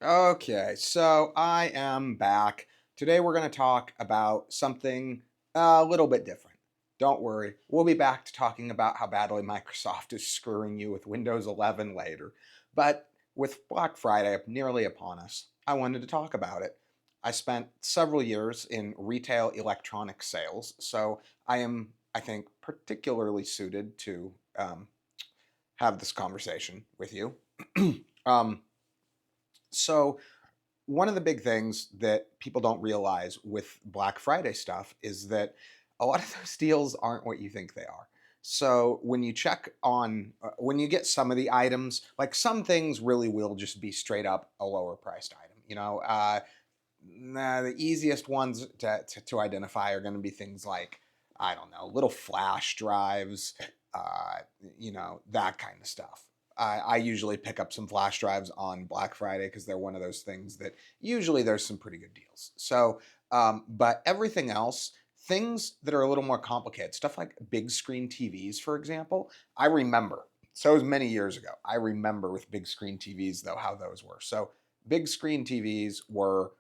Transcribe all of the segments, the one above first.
Okay, so I am back. Today we're going to talk about something a little bit different. Don't worry, we'll be back to talking about how badly Microsoft is screwing you with Windows 11 later. But with Black Friday nearly upon us, I wanted to talk about it. I spent several years in retail electronics sales, so I am, I think, particularly suited to have this conversation with you. um, so, one of the big things that people don't realize with Black Friday stuff is that a lot of those deals aren't what you think they are. So when you check on, when you get some of the items, like some things really will just be straight up a lower priced item. The easiest ones to identify are going to be things like, I don't know, little flash drives, uh, that kind of stuff. I usually pick up some flash drives on Black Friday because they're one of those things that usually there's some pretty good deals. So, but everything else, things that are a little more complicated, stuff like big screen TVs, for example, I remember. So it was many years ago. I remember with big screen TVs though how those were. So big screen TVs were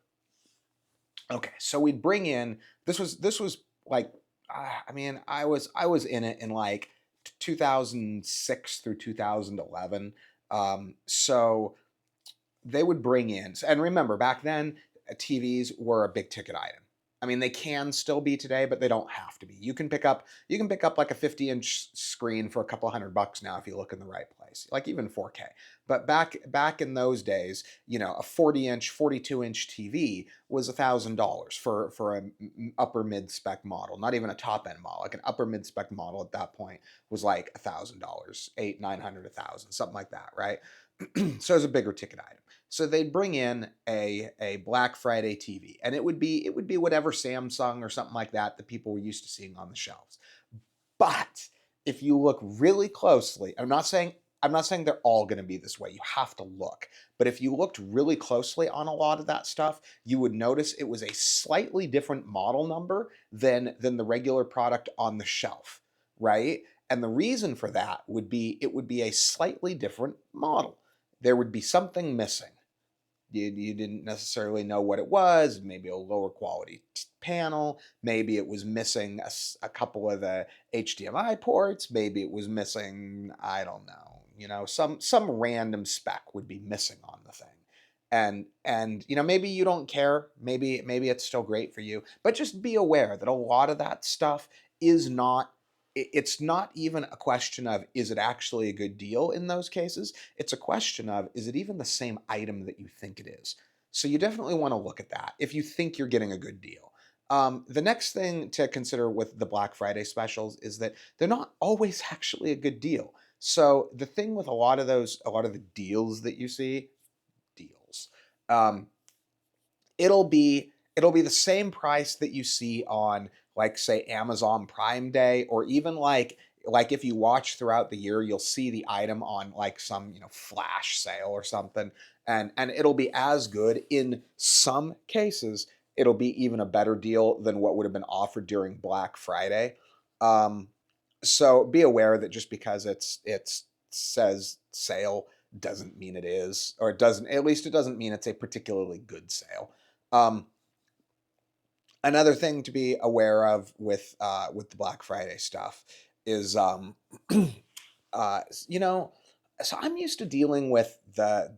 okay. So we'd bring in this was like I was in it in like 2006 through 2011. So they would bring in, and remember back then, TVs were a big ticket item. I mean, they can still be today, but they don't have to be. You can pick up like a 50-inch screen for a couple $100 now if you look in the right place, like even 4K. But back in those days, a 40-inch, 42-inch TV was $1,000 for a upper mid spec model, not even a top end model. Like an upper mid spec model at that point was like $1,000, eight, 900, 1,000, something like that, right? So it was a bigger ticket item. So they'd bring in a Black Friday TV, and it would be whatever Samsung or something like that people were used to seeing on the shelves. But if you look really closely, I'm not saying they're all going to be this way. You have to look. But if you looked really closely on a lot of that stuff, you would notice it was a slightly different model number than the regular product on the shelf, right? And the reason for that would be it would be a slightly different model. There would be something missing. You didn't necessarily know what it was, maybe a lower quality panel, maybe it was missing a couple of the HDMI ports, maybe it was missing, I don't know, some random spec would be missing on the thing. And maybe you don't care, maybe it's still great for you, but just be aware that a lot of that stuff is not it's not even a question of is it actually a good deal in those cases. It's a question of, is it even the same item that you think it is? So you definitely want to look at that if you think you're getting a good deal. The next thing to consider with the Black Friday specials is that they're not always actually a good deal. So the thing with a lot of the deals that you see, deals, um, it'll be the same price that you see on, like, say Amazon Prime Day, or even like if you watch throughout the year you'll see the item on like some flash sale or something, and it'll be as good. In some cases it'll be even a better deal than what would have been offered during Black Friday. Um, so be aware that just because it's says sale doesn't mean it is, or it doesn't, at least it doesn't mean it's a particularly good sale. um, Another thing to be aware of with the Black Friday stuff is, uh, you know, so I'm used to dealing with the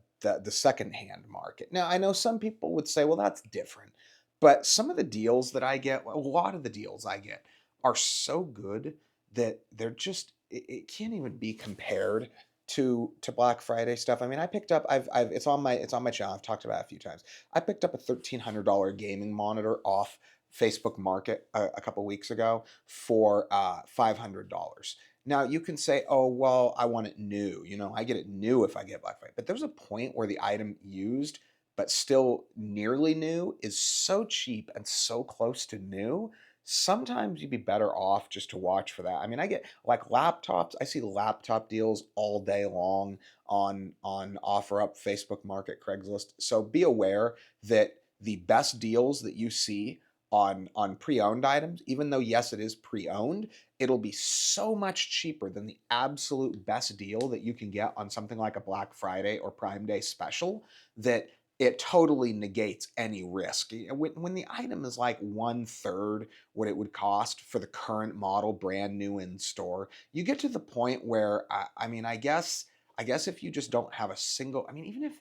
secondhand market. Now I know some people would say, well, that's different, but some of the deals that I get, a lot of the deals I get, are so good that they're just it can't even be compared to Black Friday stuff. I mean, I picked up I've it's on my channel. I've talked about it a few times. I picked up a $1,300 gaming monitor off Facebook Market a couple weeks ago for $500. Now you can say, "Oh, well, I want it new." I get it new if I get Black Friday. But there's a point where the item used but still nearly new is so cheap and so close to new. Sometimes you'd be better off just to watch for that. I mean, I get like laptops. I see laptop deals all day long on OfferUp, Facebook Market, Craigslist. So be aware that the best deals that you see on pre-owned items, even though yes, it is pre-owned, it'll be so much cheaper than the absolute best deal that you can get on something like a Black Friday or Prime Day special, that it totally negates any risk. When the item is like one third what it would cost for the current model, brand new in store, you get to the point where I mean, I guess if you just don't have a single, I mean, even if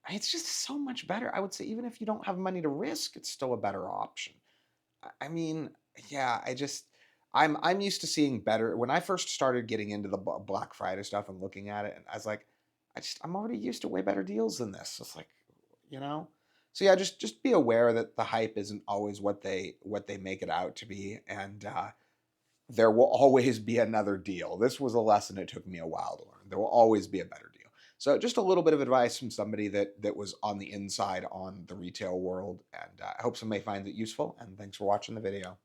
it's just so much better, I would say even if you don't have money to risk, it's still a better option. I mean, yeah, I'm used to seeing better. When I first started getting into the Black Friday stuff and looking at it, and I was like, I'm already used to way better deals than this. It's like, you know. So yeah, just be aware that the hype isn't always what they make it out to be, and there will always be another deal. This was a lesson it took me a while to learn. There will always be a better deal. So just a little bit of advice from somebody that was on the inside on the retail world, and I hope somebody finds it useful. And thanks for watching the video.